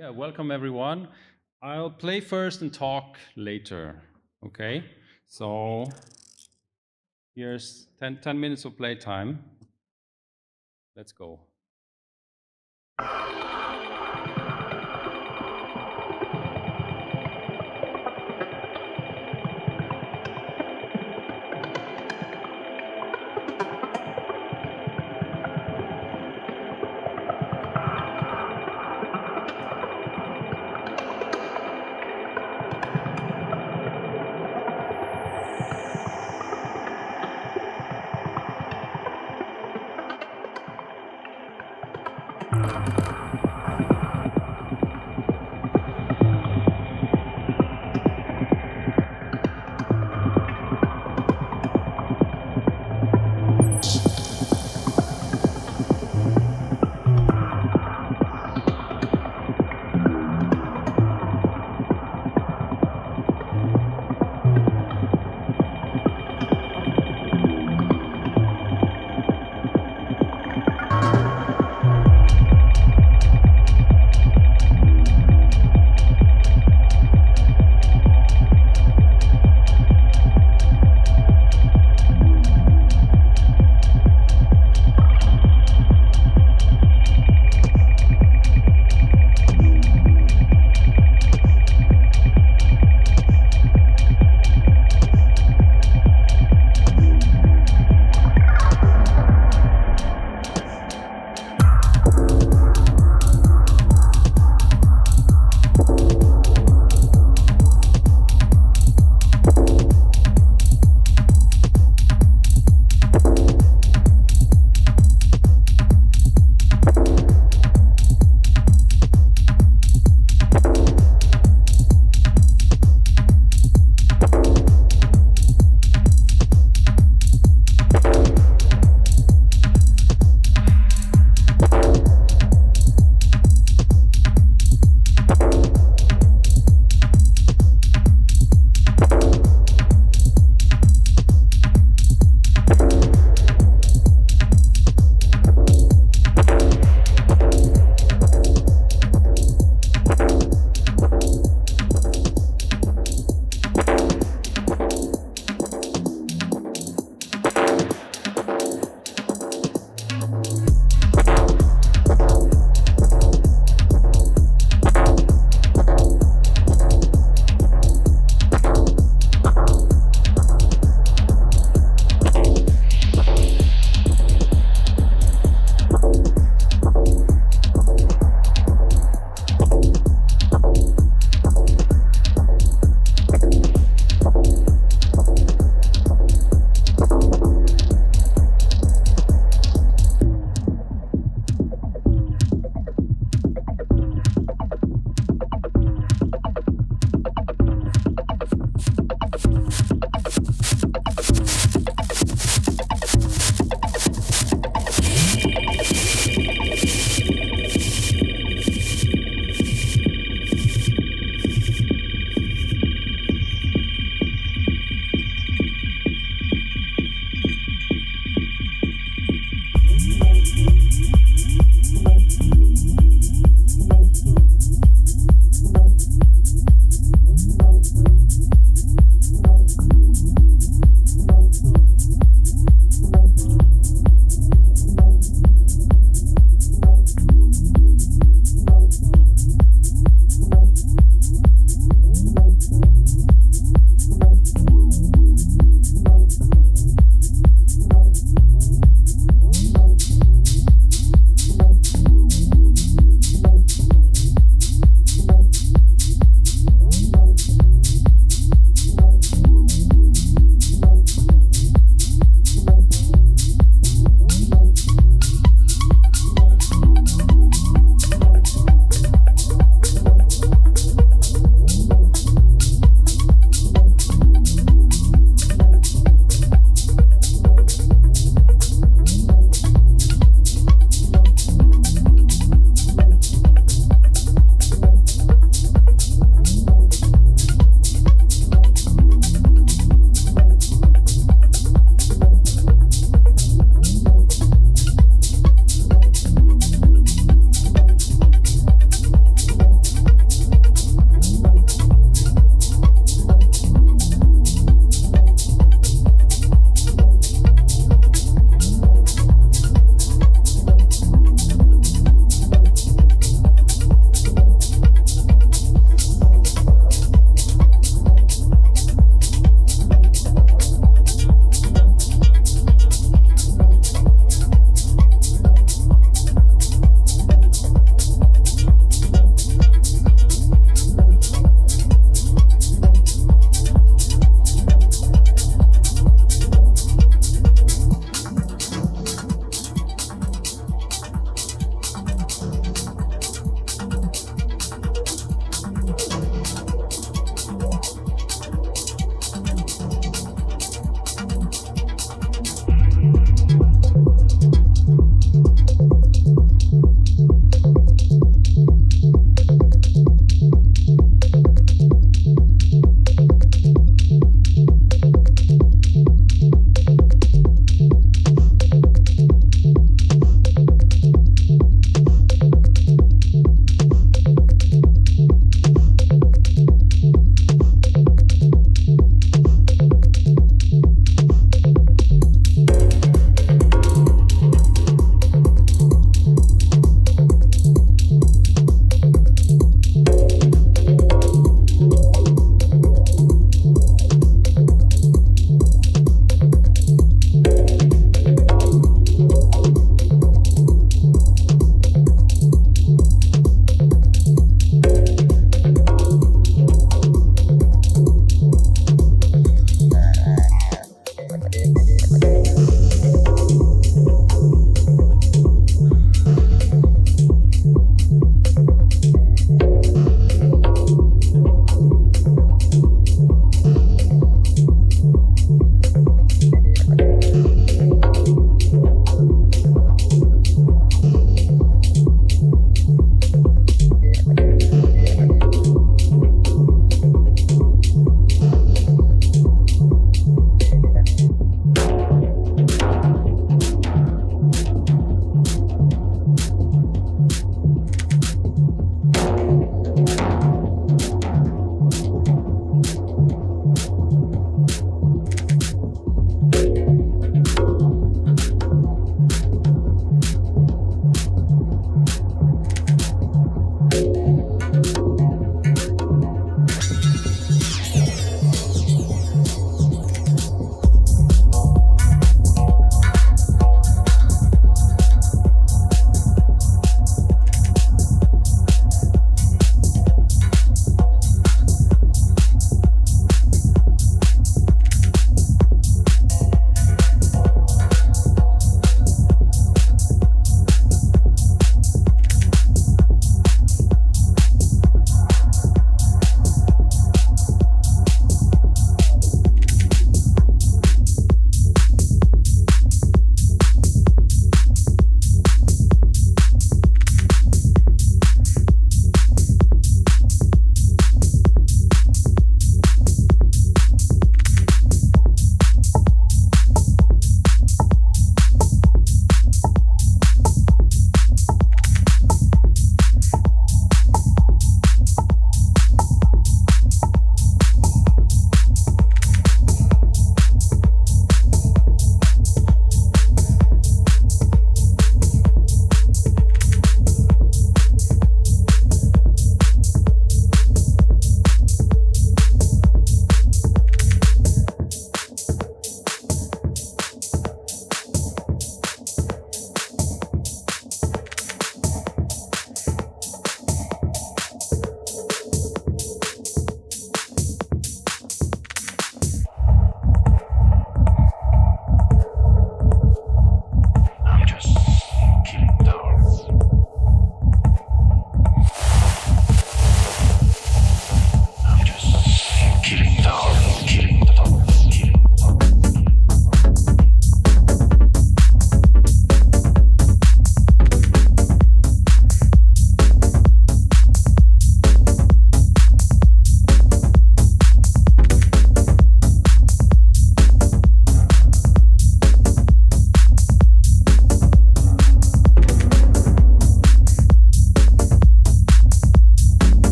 Yeah, welcome everyone. I'll play first and talk later, okay? So here's 10 minutes of playtime. Let's go.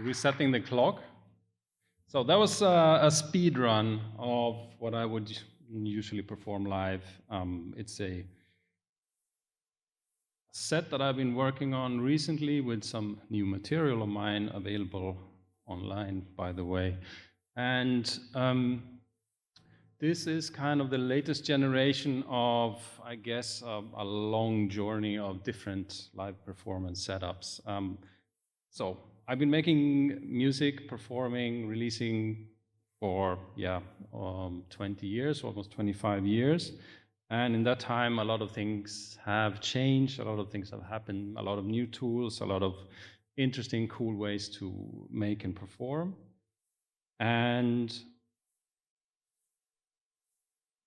resetting the clock. So that was a speed run of what I would usually perform live. It's a set that I've been working on recently with some new material of mine available online, by the way. And this is kind of the latest generation of, I guess, a long journey of different live performance setups. So I've been making music, performing, releasing for 20 years, almost 25 years. And in that time, a lot of things have changed, a lot of things have happened, a lot of new tools, a lot of interesting, cool ways to make and perform. And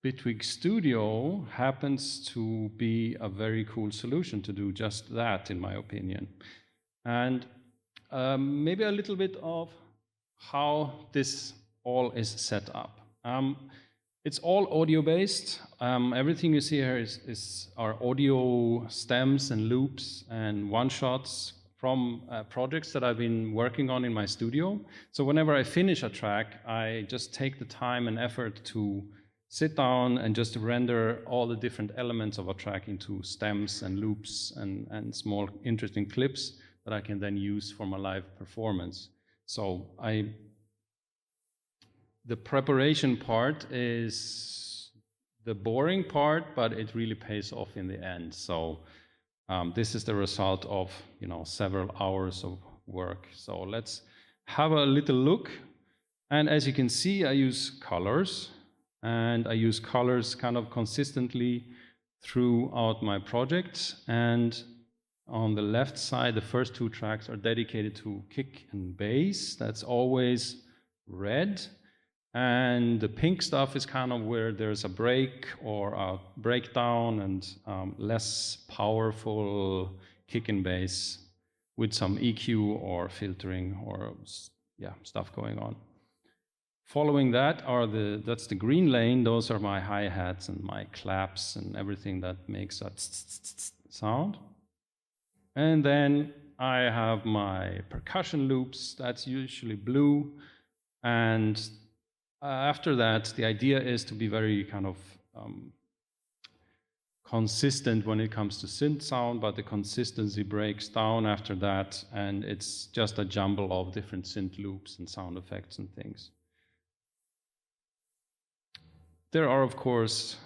Bitwig Studio happens to be a very cool solution to do just that, in my opinion. And maybe a little bit of how this all is set up. It's all audio-based. Everything you see here are audio stems and loops and one-shots from projects that I've been working on in my studio. So whenever I finish a track, I just take the time and effort to sit down and just render all the different elements of a track into stems and loops and small interesting clips that I can then use for my live performance. So the preparation part is the boring part, but it really pays off in the end. So this is the result of several hours of work. So let's have a little look. And as you can see, I use colors, and I use colors kind of consistently throughout my project. And on the left side, the first two tracks are dedicated to kick and bass. That's always red. And the pink stuff is kind of where there's a break or a breakdown and less powerful kick and bass with some EQ or filtering or stuff going on. Following that that's the green lane. Those are my hi-hats and my claps and everything that makes that sound. And then I have my percussion loops. That's usually blue. And after that, the idea is to be very kind of consistent when it comes to synth sound, but the consistency breaks down after that, and it's just a jumble of different synth loops and sound effects and things. There are, of course,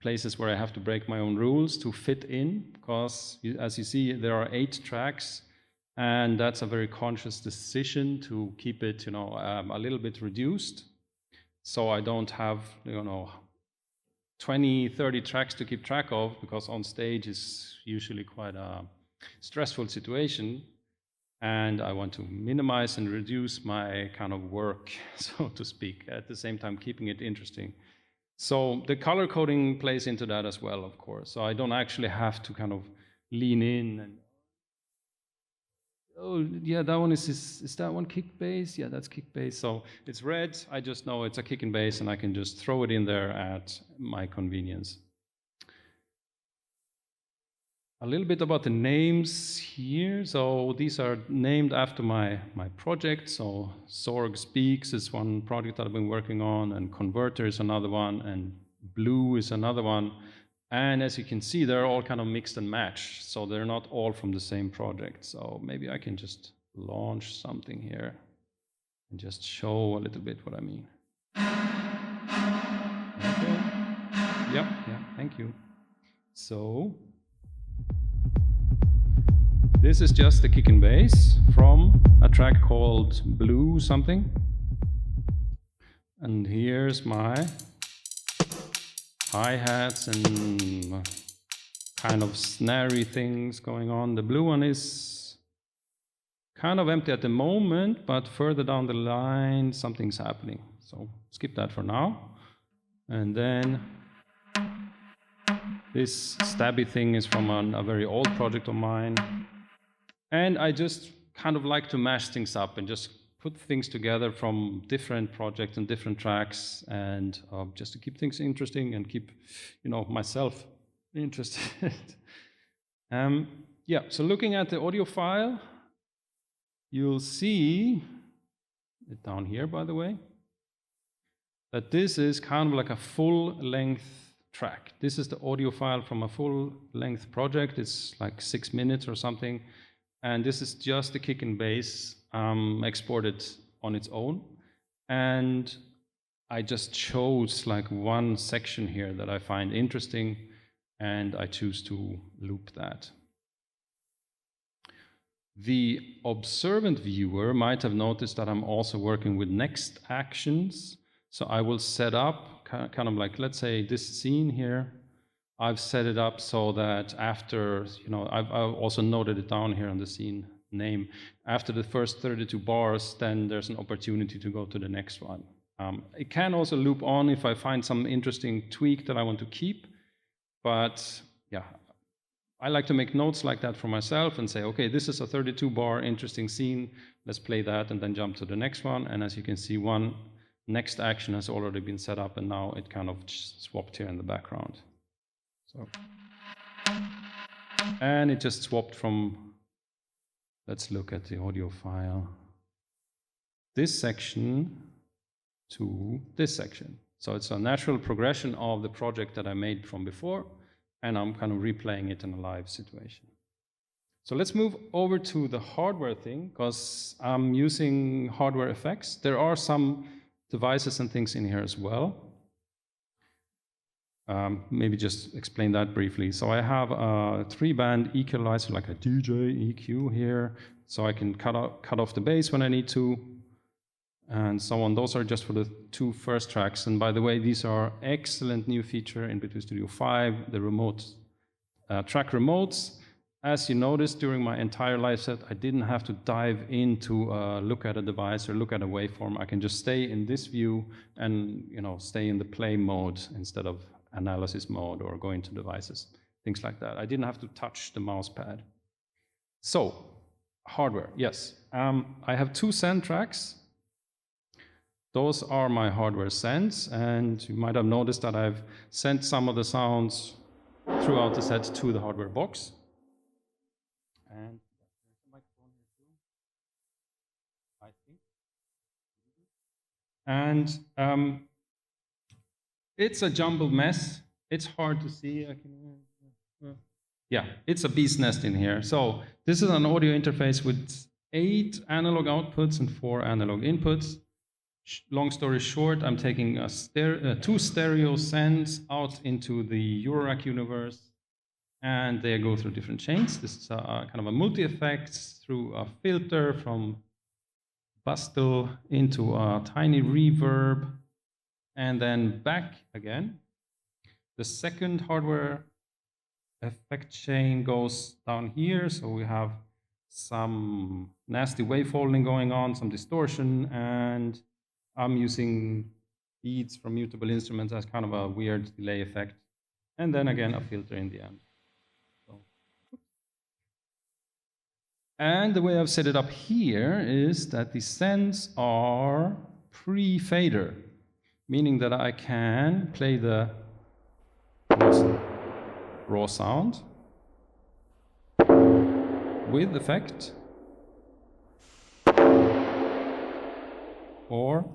places where I have to break my own rules to fit in, because as you see, there are 8 tracks. And that's a very conscious decision to keep it, a little bit reduced. So I don't have, 20, 30 tracks to keep track of, because on stage is usually quite a stressful situation. And I want to minimize and reduce my kind of work, so to speak, at the same time keeping it interesting. So the color coding plays into that as well, of course. So I don't actually have to kind of lean in and, oh, yeah, that one is that one kick bass? Yeah, that's kick bass. So it's red, I just know it's a kick and bass, and I can just throw it in there at my convenience. A little bit about the names here. So these are named after my project. So Sorg Speaks is one project that I've been working on, and Converter is another one, and Blue is another one. And as you can see, they're all kind of mixed and matched, so they're not all from the same project. So maybe I can just launch something here and just show a little bit what I mean. Okay. Yeah, thank you. So this is just the kick and bass from a track called Blue something. And here's my hi-hats and kind of snarey things going on. The blue one is kind of empty at the moment, but further down the line, something's happening. So skip that for now. And then this stabby thing is from a very old project of mine. And I just kind of like to mash things up and just put things together from different projects and different tracks, and just to keep things interesting and keep, myself interested. Yeah, so looking at the audio file, you'll see it down here, by the way, that this is kind of like a full-length track. This is the audio file from a full-length project. It's like 6 minutes or something. And this is just the kick and bass exported on its own. And I just chose like one section here that I find interesting, and I choose to loop that. The observant viewer might have noticed that I'm also working with next actions. So I will set up kind of like, let's say this scene here, I've set it up so that after, I've also noted it down here on the scene name. After the first 32 bars, then there's an opportunity to go to the next one. It can also loop on if I find some interesting tweak that I want to keep. But yeah, I like to make notes like that for myself and say, okay, this is a 32-bar interesting scene. Let's play that and then jump to the next one. And as you can see, one next action has already been set up, and now it kind of swapped here in the background. So, and it just swapped from, let's look at the audio file, this section to this section. So it's a natural progression of the project that I made from before, and I'm kind of replaying it in a live situation. So let's move over to the hardware thing, because I'm using hardware effects. There are some devices and things in here as well. Maybe just explain that briefly. So I have a 3-band equalizer, like a DJ EQ here, so I can cut off the bass when I need to, and so on. Those are just for the 2 first tracks. And by the way, these are excellent new feature in Bitwig Studio 5, the remote track remotes. As you noticed during my entire live set, I didn't have to dive into look at a device or look at a waveform. I can just stay in this view and stay in the play mode instead of analysis mode or going to devices, things like that. I didn't have to touch the mouse pad. So, hardware, yes. I have 2 send tracks. Those are my hardware sends, and you might have noticed that I've sent some of the sounds throughout the set to the hardware box. And there's a microphone here too, I think. And it's a jumbled mess. It's hard to see. Yeah, it's a bee's nest in here. So this is an audio interface with 8 analog outputs and 4 analog inputs. Long story short, I'm taking 2 stereo sends out into the Eurorack universe, and they go through different chains. This is kind of a multi-effects through a filter from Bustle into a tiny reverb, and then back again. The second hardware effect chain goes down here, so we have some nasty wavefolding going on, some distortion, and I'm using beats from mutable instruments as kind of a weird delay effect, and then again a filter in the end. And the way I've set it up here is that the sends are pre-fader, meaning that I can play the raw sound with effect, or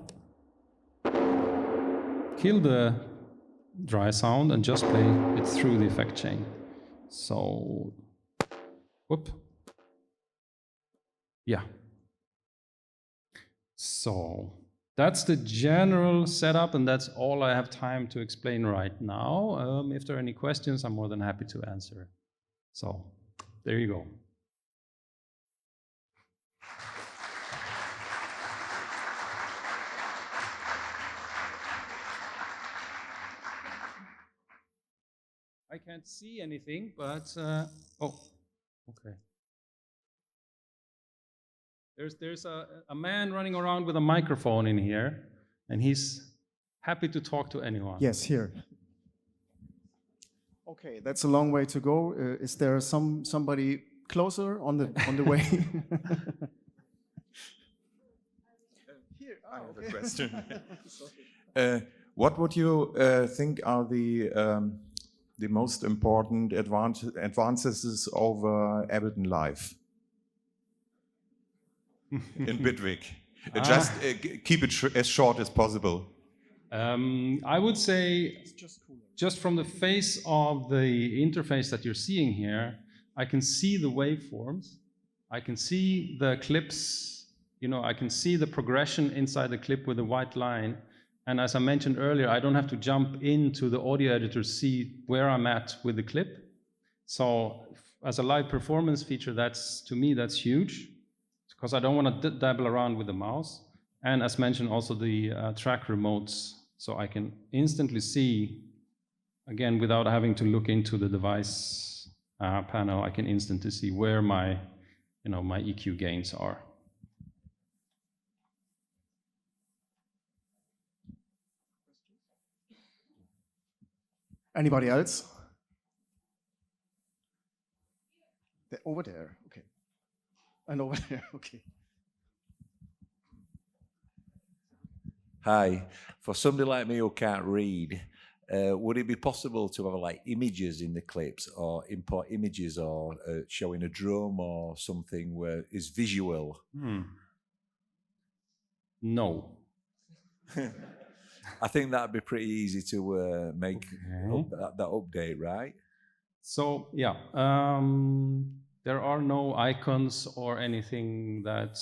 kill the dry sound and just play it through the effect chain. So, whoop. Yeah. So that's the general setup, and that's all I have time to explain right now. If there are any questions, I'm more than happy to answer. So there you go. I can't see anything, but oh, okay. There's a man running around with a microphone in here, and he's happy to talk to anyone. Yes, here. Okay, that's a long way to go. Is there somebody closer on the way? Here, I have a question. What would you think are the the most important advances over Ableton Live in Bitwig? Just keep it as short as possible. I would say, just from the face of the interface that you're seeing here, I can see the waveforms, I can see the clips, you know, I can see the progression inside the clip with the white line. And as I mentioned earlier, I don't have to jump into the audio editor to see where I'm at with the clip. So as a live performance feature, to me, that's huge, because I don't want to dabble around with the mouse. And as mentioned, also the track remotes, so I can instantly see, again, without having to look into the device panel, I can instantly see where my, my EQ gains are. Anybody else? Over there, okay. And over there, okay. Hi, for somebody like me who can't read, would it be possible to have like images in the clips, or import images, or showing a drum or something where is visual? No. I think that'd be pretty easy to make that update, right? So yeah, there are no icons or anything that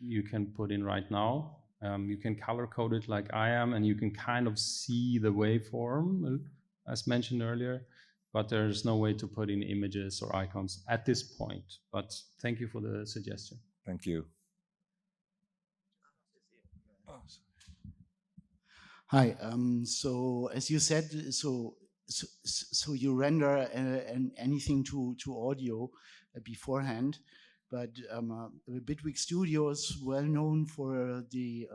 you can put in right now. You can color code it like I am, and you can kind of see the waveform, as mentioned earlier, but there's no way to put in images or icons at this point. But thank you for the suggestion. Thank you. Hi. So as you said, so you render anything to audio beforehand, but Bitwig Studio is well known for the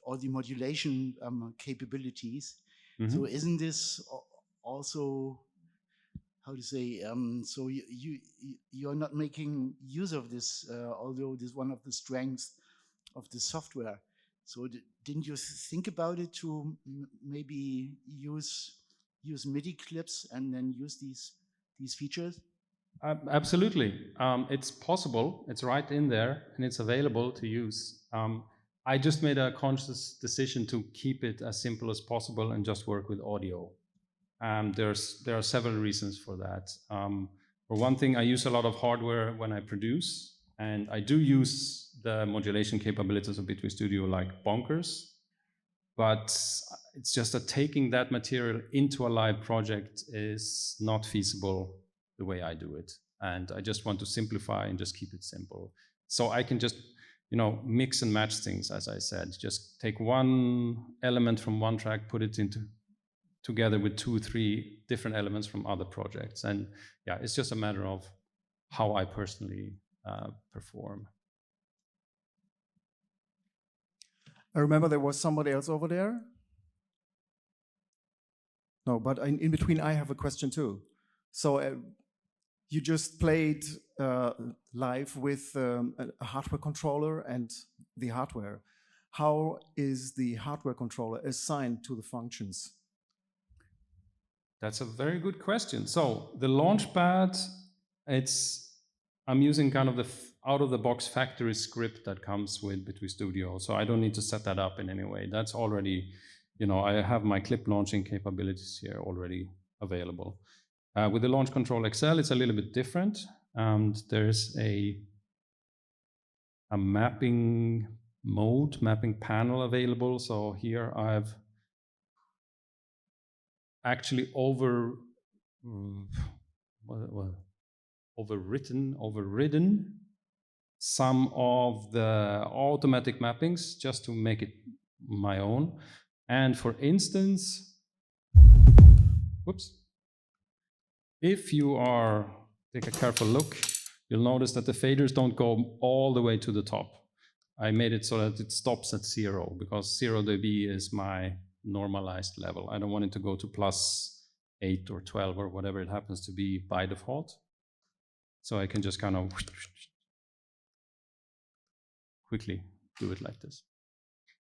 audio modulation capabilities. Mm-hmm. So isn't this also, how to say, so you're not making use of this, although this is one of the strengths of the software. So didn't you think about it to maybe use MIDI clips and then use these features? Absolutely. It's possible. It's right in there, and it's available to use. I just made a conscious decision to keep it as simple as possible and just work with audio. There are several reasons for that. For one thing, I use a lot of hardware when I produce, and I do use the modulation capabilities of Bitwig Studio like bonkers, but it's just that taking that material into a live project is not feasible the way I do it. And I just want to simplify and just keep it simple. So I can just, mix and match things, as I said. Just take one element from one track, put it together with 2 or 3 different elements from other projects. And yeah, it's just a matter of how I personally perform. I remember there was somebody else over there. No, but in between I have a question too. So you just played live with a hardware controller and the hardware. How is the hardware controller assigned to the functions? That's a very good question. So the Launchpad, I'm using kind of the out-of-the-box factory script that comes with Bitwig Studio, so I don't need to set that up in any way. That's already, I have my clip launching capabilities here already available. With the Launch Control XL, it's a little bit different. There's a mapping panel available. So here I've actually overridden some of the automatic mappings just to make it my own. And for instance, if you take a careful look, you'll notice that the faders don't go all the way to the top. I made it so that it stops at 0, because 0 dB is my normalized level. I don't want it to go to +8 or 12 or whatever it happens to be by default. So I can just kind of quickly do it like this.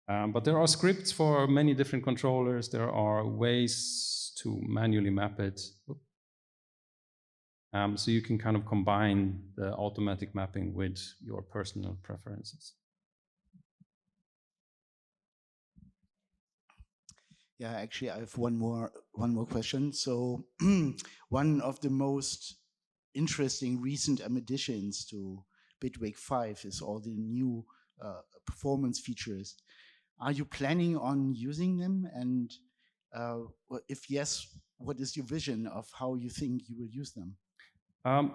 But there are scripts for many different controllers. There are ways to manually map it. So you can kind of combine the automatic mapping with your personal preferences. Yeah, actually, I have one more question. So, one of the most interesting recent additions to Bitwig 5 is all the new performance features. Are you planning on using them? And if yes, what is your vision of how you think you will use them?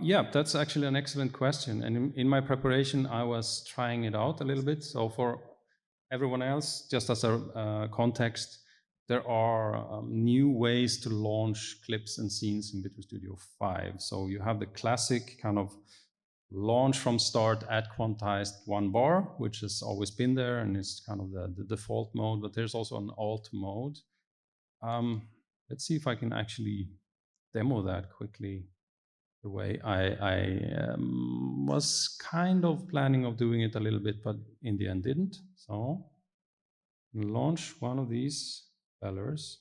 Yeah, that's actually an excellent question. And in my preparation, I was trying it out a little bit. So for everyone else, just as a context, there are new ways to launch clips and scenes in Bitwig Studio 5. So you have the classic kind of launch from start at quantized 1 bar, which has always been there and is kind of the default mode, but there's also an alt mode. Let's see if I can actually demo that quickly. The way I was kind of planning of doing it a little bit, but in the end didn't. So launch one of these bellers.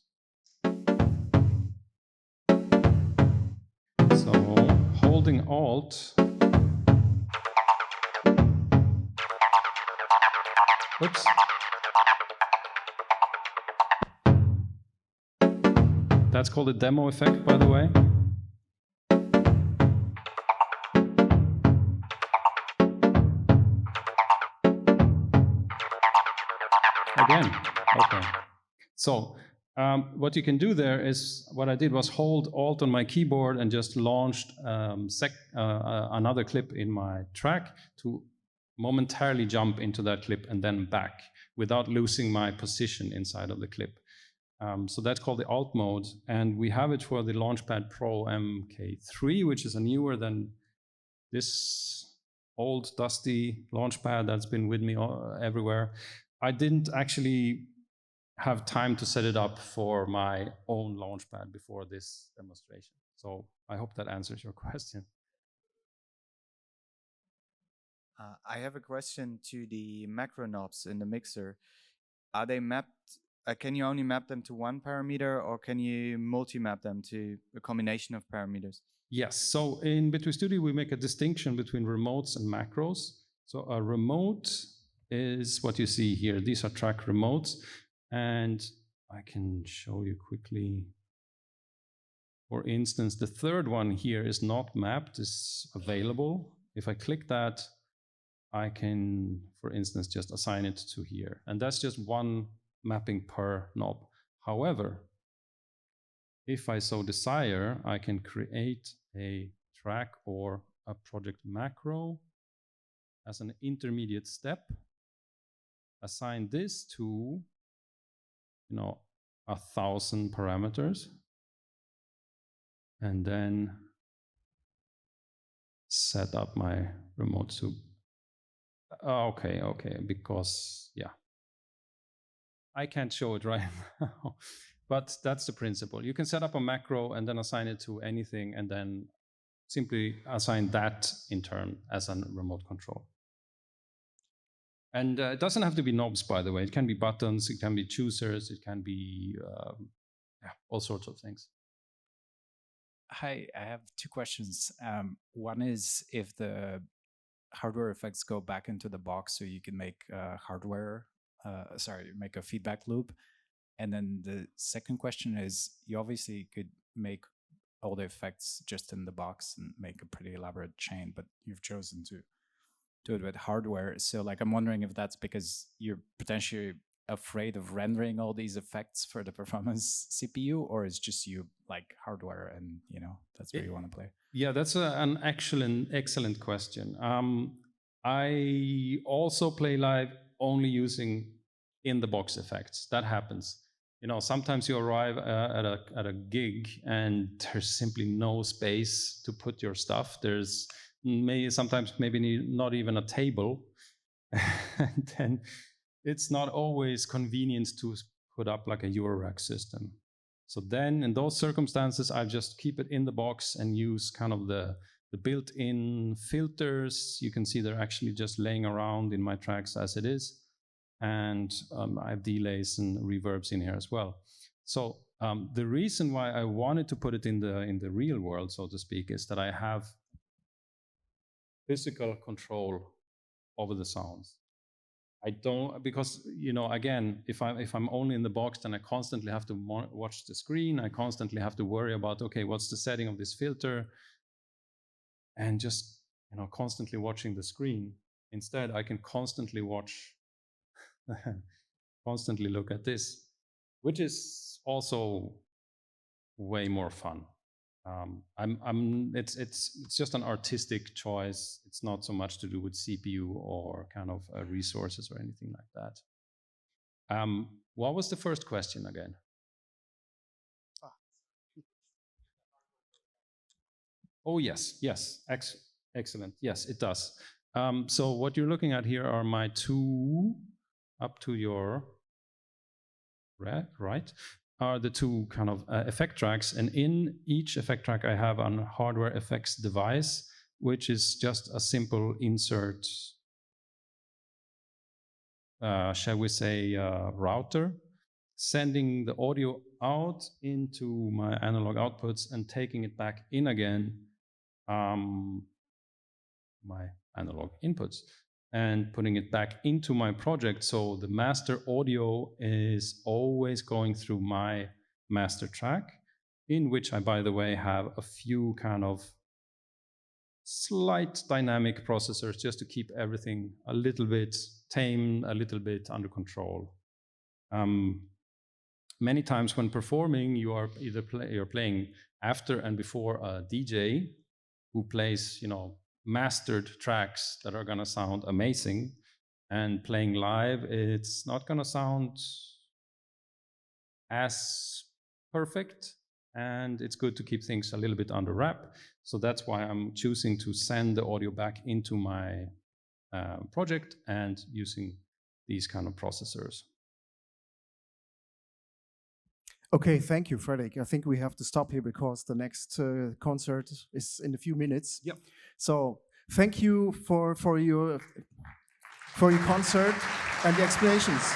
So holding Alt. Oops. That's called a demo effect, by the way. Again, okay. So what you can do there is, what I did was hold Alt on my keyboard and just launched another clip in my track to momentarily jump into that clip and then back without losing my position inside of the clip. So that's called the Alt mode, and we have it for the Launchpad Pro MK3, which is a newer than this old dusty Launchpad that's been with me everywhere. I didn't actually have time to set it up for my own Launchpad before this demonstration. So I hope that answers your question. I have a question to the macro knobs in the mixer. Are they mapped? Can you only map them to one parameter, or can you multi-map them to a combination of parameters? Yes, so in Bitwig Studio, we make a distinction between remotes and macros. So a remote is what you see here. These are track remotes, and I can show you quickly. For instance, the third one here is not mapped, is available. If I click that, I can, for instance, just assign it to here. And that's just one mapping per knob. However, if I so desire, I can create a track or a project macro as an intermediate step, assign this to, 1,000 parameters, and then set up my remote to, okay, because, yeah, I can't show it right now, but that's the principle. You can set up a macro and then assign it to anything, and then simply assign that in turn as a remote control. And it doesn't have to be knobs, by the way. It can be buttons, it can be choosers, it can be all sorts of things. Hi, I have two questions. One is if the hardware effects go back into the box so you can make make a feedback loop. And then the second question is, you obviously could make all the effects just in the box and make a pretty elaborate chain, but you've chosen to do it with hardware. So like, I'm wondering if that's because you're potentially afraid of rendering all these effects for the performance CPU, or is just you like hardware and that's where you want to play? Yeah, that's an excellent question. I also play live only using in-the-box effects. That happens. Sometimes you arrive at a gig and there's simply no space to put your stuff. There's sometimes maybe not even a table. And then it's not always convenient to put up like a Eurorack system. So then in those circumstances, I just keep it in the box and use kind of the built-in filters. You can see they're actually just laying around in my tracks as it is. and I have delays and reverbs in here as well. So the reason why I wanted to put it in the real world, so to speak, is that I have physical control over the sounds. I don't, because, you know, again, if I'm only in the box, then I constantly have to watch the screen. I constantly have to worry about, okay, what's the setting of this filter? And just, you know, constantly watching the screen. Instead, I can constantly watch, constantly look at this, which is also way more fun. It's just an artistic choice. It's not so much to do with CPU or kind of resources or anything like that. What was the first question again? Oh, yes, excellent. Yes, it does. So what you're looking at here are my two, up to your right, are the two kind of effect tracks. And in each effect track, I have a hardware effects device, which is just a simple insert, shall we say, router, sending the audio out into my analog outputs and taking it back in again, my analog inputs, and putting it back into my project. So the master audio is always going through my master track, in which I, by the way, have a few kind of slight dynamic processors just to keep everything a little bit tame, a little bit under control. Many times when performing, you are either you're playing after and before a DJ who plays, you know, mastered tracks that are going to sound amazing, and playing live, it's not going to sound as perfect, and it's good to keep things a little bit under wrap. So that's why I'm choosing to send the audio back into my project and using these kind of processors. Okay, thank you, Fredrik. I think we have to stop here because the next concert is in a few minutes. Yep. So thank you for your concert and the explanations.